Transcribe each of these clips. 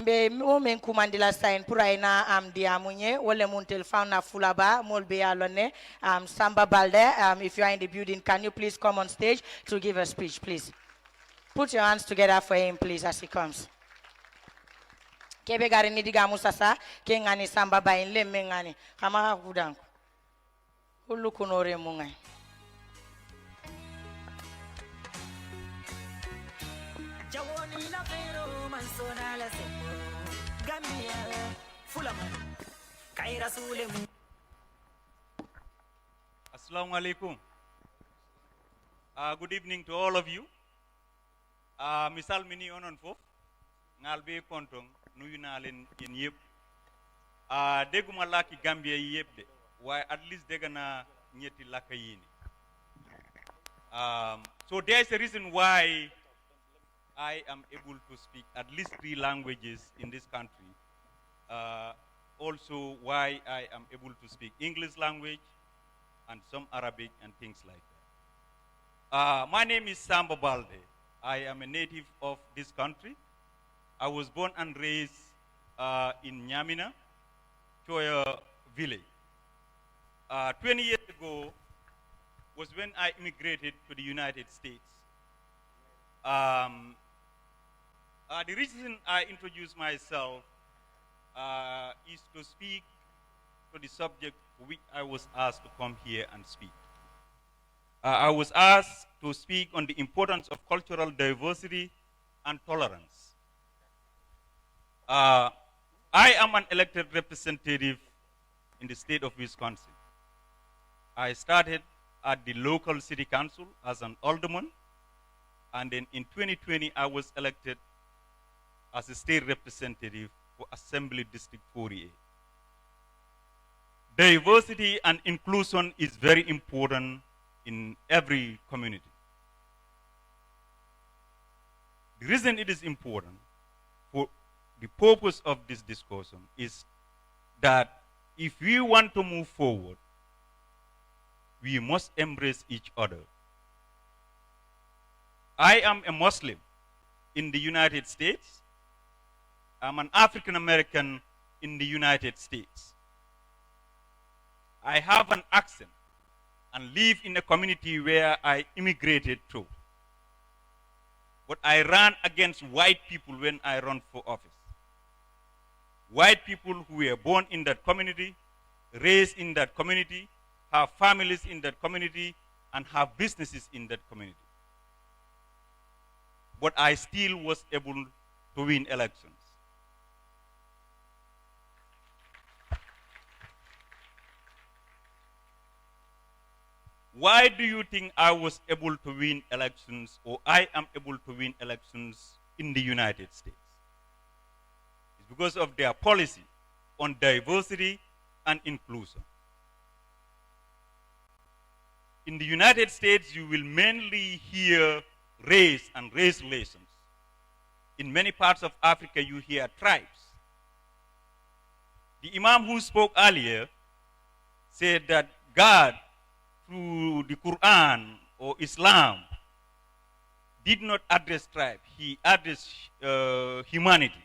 mbe o men kumandila sign pura ina diamunye wole muntel fauna fulaba molbe alone Samba Baldeh, if you are in the building, can you please come on stage to give a speech, please? Put your hands together for him, please, as he comes. Kebe gari ni diga musasa ke ngani Samba ba in lemme ngani kama kudanko hulu kunore mungai. Jawoni la pero mansona la sembo Gambia fulama kaira sulemu. Assalamu alaikum. Good evening to all of you. Misal mini onon fo ngalbe kontong nuyu naa leen yéen yëpp dégguma làkki Gambia yi yëpp de waaye at least dégg naa ñetti làkk yi ni so there is a reason why I am able to speak at least 3 languages in this country. Also why I am able to speak English language and some Arabic and things like that. My name is Samba Baldeh. I am a native of this country. I was born and raised in Nyamina, Choya village. 20 years ago was when I immigrated to the United States. The reason I introduced myself is to speak to the subject for which I was asked to come here and speak. I was asked to speak on the importance of cultural diversity and tolerance. I am an elected representative in the state of Wisconsin. I started at the local city council as an alderman, and then in 2020 I was elected as a state representative for Assembly District 48. Diversity and inclusion is very important in every community. The reason it is important for the purpose of this discussion is that if we want to move forward, we must embrace each other. I am a Muslim in the United States. I'm an African American in the United States. I have an accent and live in a community where I immigrated to. But I ran against white people when I ran for office. White people who were born in that community, raised in that community, have families in that community, and have businesses in that community. But I still was able to win elections. Why do you think I was able to win elections, or I am able to win elections in the United States? It's because of their policy on diversity and inclusion. In the United States, you will mainly hear race and race relations. In many parts of Africa, you hear tribes. The Imam who spoke earlier said that God, through the Quran or Islam, did not address tribe. He addressed humanity.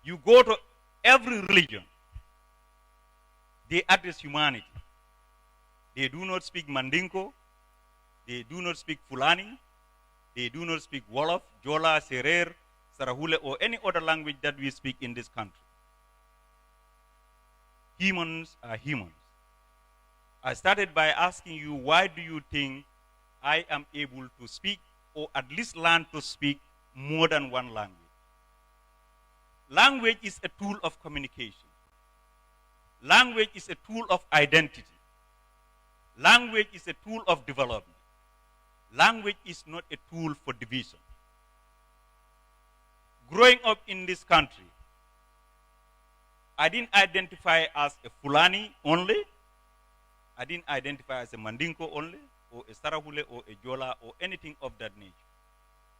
You go to every religion, they address humanity. They do not speak Mandinko, they do not speak Fulani, they do not speak Wolof, Jola, Serer, Sarahule, or any other language that we speak in this country. Humans are humans. I started by asking you, why do you think I am able to speak, or at least learn to speak, more than one language? Language is a tool of communication. Language is a tool of identity. Language is a tool of development. Language is not a tool for division. Growing up in this country, I didn't identify as a Fulani only. I didn't identify as a Mandinko only, or a Sarahule, or a Jola, or anything of that nature.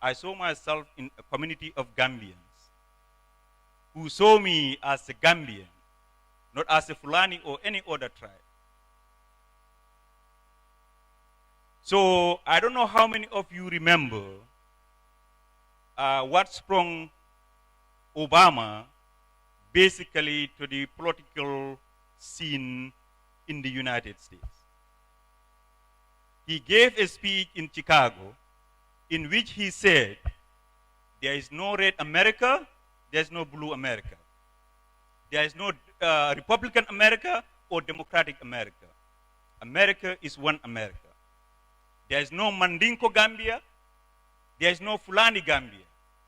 I saw myself in a community of Gambians who saw me as a Gambian, not as a Fulani or any other tribe. So I don't know how many of you remember what sprung Obama basically to the political scene in the United States. He gave a speech in Chicago in which he said, there is no red America, there is no blue America. There is no Republican America or Democratic America. America is one America. There is no Mandinko Gambia, there is no Fulani Gambia,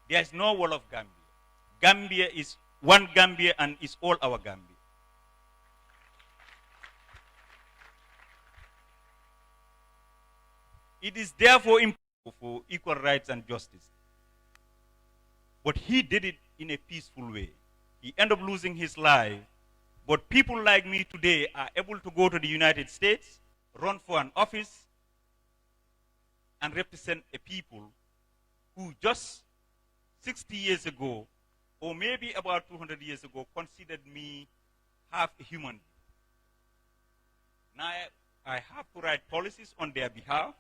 there is no Wall of Gambia. Gambia is one Gambia and is all our Gambia. It is therefore important for equal rights and justice. But he did it in a peaceful way. He ended up losing his life. But people like me today are able to go to the United States, run for an office, and represent a people who just 60 years ago, or maybe about 200 years ago, considered me half a human. Now I have to write policies on their behalf.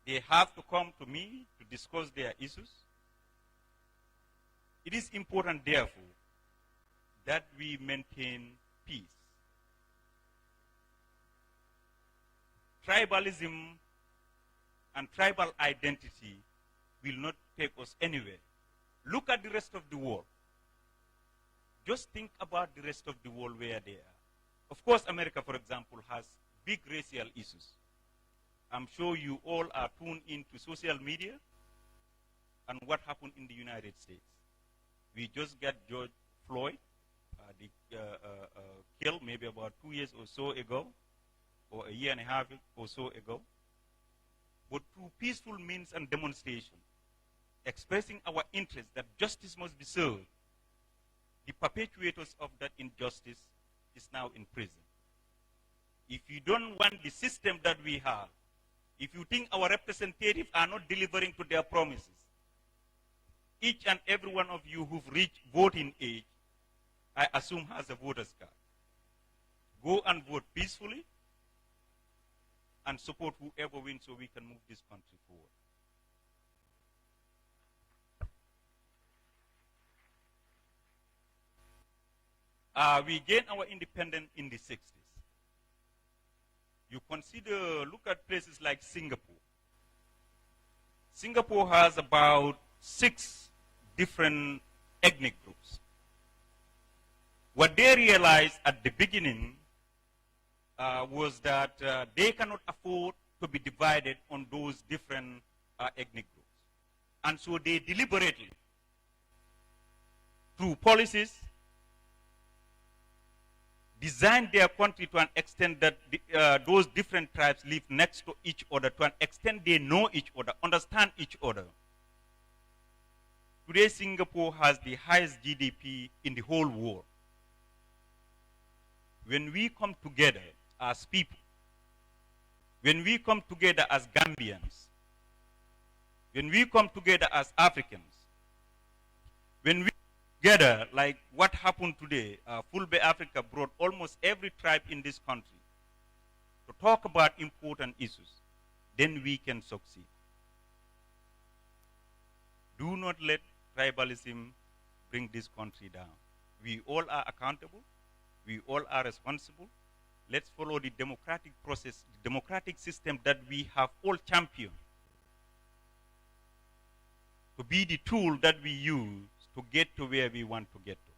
They have to come to me to discuss their issues. It is important, therefore, that we maintain peace. Tribalism and tribal identity will not take us anywhere. Look at the rest of the world. Just think about the rest of the world where they are. Of course, America, for example, has big racial issues. I'm sure you all are tuned into social media and what happened in the United States. We just got George Floyd, killed maybe about 2 years or so ago, or a year and a half or so ago. But through peaceful means and demonstration, expressing our interest that justice must be served, the perpetuators of that injustice is now in prison. If you don't want the system that we have, if you think our representatives are not delivering to their promises, each and every one of you who've reached voting age, I assume has a voter's card. Go and vote peacefully and support whoever wins so we can move this country forward. We gained our independence in the 60s. You consider, look at places like Singapore. Singapore has about 6 different ethnic groups. What they realized at the beginning was that they cannot afford to be divided on those different ethnic groups. And so they deliberately, through policies, designed their country to an extent that those different tribes live next to each other, to an extent they know each other, understand each other. Today, Singapore has the highest GDP in the whole world. When we come together as people, when we come together as Gambians, when we come together as Africans, when we together, like what happened today, Fulbe Africa brought almost every tribe in this country to talk about important issues, then we can succeed. Do not let tribalism bring this country down. We all are accountable. We all are responsible. Let's follow the democratic process, the democratic system that we have all championed to be the tool that we use to get to where we want to get to.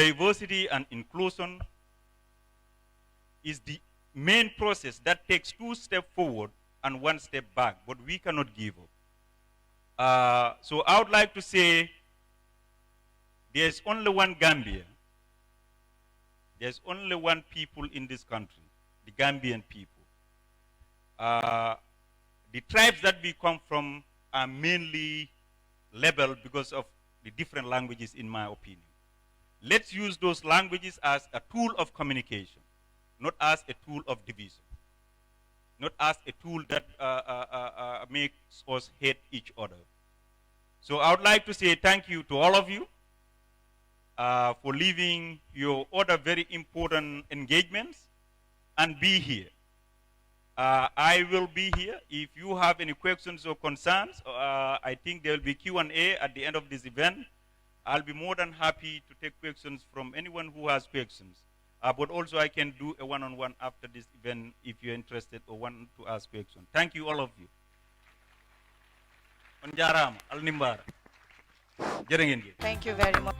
Diversity and inclusion is the main process that takes 2 steps forward and 1 step back, but we cannot give up. So I would like to say there's only one Gambia. There's only one people in this country, the Gambian people. The tribes that we come from are mainly labeled because of the different languages, in my opinion. Let's use those languages as a tool of communication, not as a tool of division, not as a tool that makes us hate each other. So I would like to say thank you to all of you for leaving your other very important engagements and be here. I will be here. If you have any questions or concerns, I think there will be Q&A at the end of this event. I'll be more than happy to take questions from anyone who has questions. But also I can do a one-on-one after this event if you're interested or want to ask questions. Thank you, all of you. On jaram, al nimbar. Thank you very much.